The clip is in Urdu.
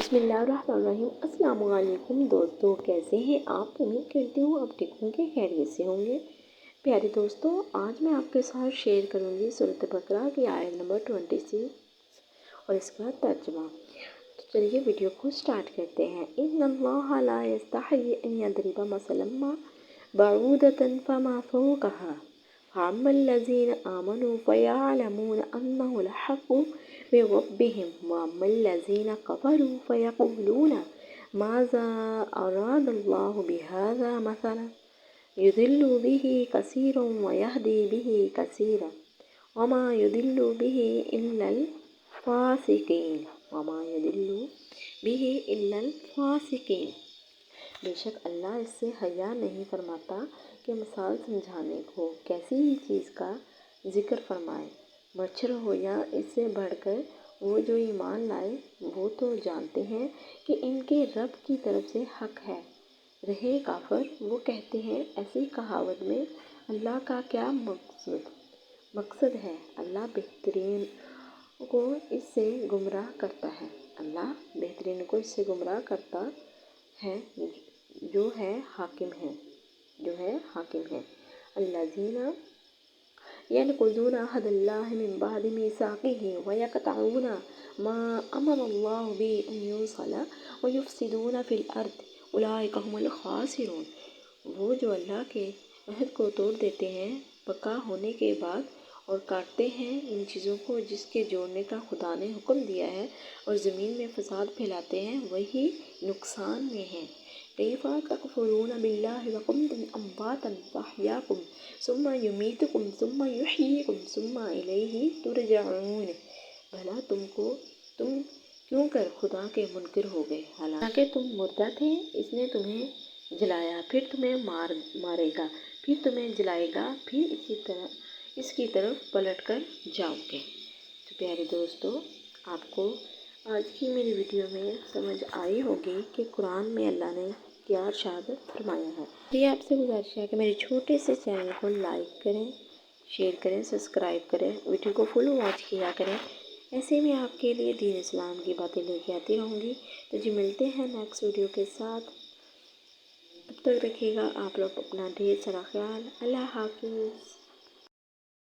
بسم اللہ الرحمن الرحیم۔ السلام علیکم دوستو، کیسے ہیں آپ؟ امید کرتی ہوں آپ ٹھیک ہوں گے، خیریت سے ہوں گے۔ پیارے دوستو، آج میں آپ کے ساتھ شیئر کروں گی سورۃ بقرہ کی آیت نمبر 26 اور اس کا ترجمہ۔ تو چلیے ویڈیو کو سٹارٹ کرتے ہیں۔ ان اللہ لا یستحیی ان یضرب مثلا ما بعوضۃ فما فوقها فأما الذین آمنوا فیعلمون انہ الحق من ربهم وأما الذین كفروا فیقولون ماذا أراد الله بهذا مثلا يضل به كثيرا ويهدي به كثيرا وما يضل به إلا الفاسقين۔ بے شک اللہ اس سے حیا نہیں فرماتا کہ مثال سمجھانے کو کیسی ہی چیز کا ذکر فرمائے، مچھر ہو یا اس سے بڑھ کر وہ جو ایمان لائے وہ تو جانتے ہیں کہ ان کے رب کی طرف سے حق ہے، رہے کافر وہ کہتے ہیں ایسی کہاوت میں اللہ کا کیا مقصد ہے، اللہ بہترین کو اس سے گمراہ کرتا ہے، اللہ بہترین کو اس سے گمراہ کرتا ہے جو ہے حاکم ہے۔ الذین ينقضون عهد الله من بعد ميثاقه ويقطعون ما أمر الله به أن يوصل ويفسدون في الأرض أولئك هم الخاسرون۔ وہ جو اللہ کے عہد کو توڑ دیتے ہیں پکا ہونے کے بعد اور کاٹتے ہیں ان چیزوں کو جس کے جوڑنے کا خدا نے حکم دیا ہے اور زمین میں فساد پھیلاتے ہیں، وہی نقصان میں ہیں۔ کیف تکفرون باللہ وکنتم امواتا فاحیاکم ثم یمیتکم ثم یحییکم ثم الیہ ترجعون۔ بھلا تم کیوں کر خدا کے منکر ہو گئے، حالانکہ تم مردہ تھے، اس نے تمہیں جلایا، پھر تمہیں مارے گا، پھر تمہیں جلائے گا، پھر اس کی طرف پلٹ کر جاؤ گے۔ تو پیارے دوستو، آپ کو آج کی میری ویڈیو میں سمجھ آئی ہوگی کہ قرآن میں اللہ نے کیا ارشاد فرمایا ہے۔ یہ آپ سے گزارش ہے کہ میرے چھوٹے سے چینل کو لائک کریں، شیئر کریں، سبسکرائب کریں، ویڈیو کو فل واچ کیا کریں۔ ایسے میں آپ کے لیے دین اسلام کی باتیں لے کے آتی رہوں گی۔ تو جی ملتے ہیں نیکسٹ ویڈیو کے ساتھ، تب تک رکھیے گا آپ لوگ اپنا ڈھیر سارا خیال۔ اللہ حافظ۔